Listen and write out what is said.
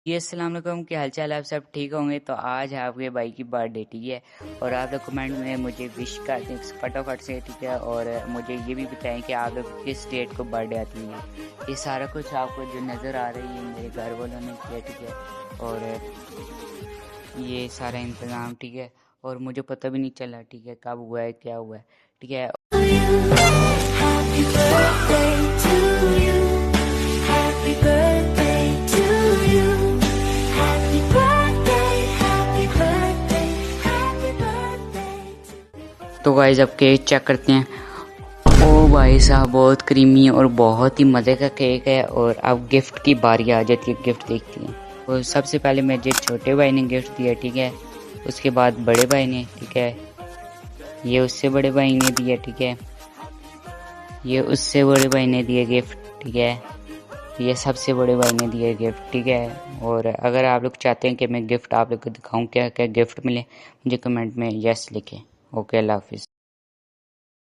ये अस्सलाम वालेकुम, क्या हाल चाल है? आप सब ठीक होंगे? तो आज है आपके भाई की बर्थडे, ठीक है। और आप लोग कमेंट में मुझे विश कर दें फटाफट से, ठीक है। और मुझे ये भी बताएं कि आप लोग किस डेट को बर्थडे आती है। ये सारा कुछ आपको जो नज़र आ रही है मेरे घर वालों ने किया, ठीक है। और ये सारा इंतज़ाम, ठीक है। और मुझे पता भी नहीं चला, ठीक है, कब हुआ है क्या हुआ है, ठीक है। Happy birthday to you. Happy birthday to you. Happy birthday, happy birthday, happy birthday. तो गाइस अब केक चेक करते हैं। ओ भाई साहब, बहुत क्रीमी और बहुत ही मज़े का केक है। और अब गिफ्ट की बारी आ जाती है, गिफ्ट देखती हैं। और सबसे पहले मुझे छोटे भाई ने गिफ्ट दिया, ठीक है। उसके बाद बड़े भाई ने, ठीक है। ये उससे बड़े भाई ने दिया, ठीक है। ये उससे बड़े भाई ने दिया गिफ्ट, ठीक है। ये सबसे बड़े भाई ने दिया गिफ्ट, ठीक है। और अगर आप लोग चाहते हैं कि मैं गिफ्ट आप लोग को दिखाऊं क्या क्या गिफ्ट मिले, मुझे कमेंट में यस लिखें। ओके, अल्लाह हाफिज़।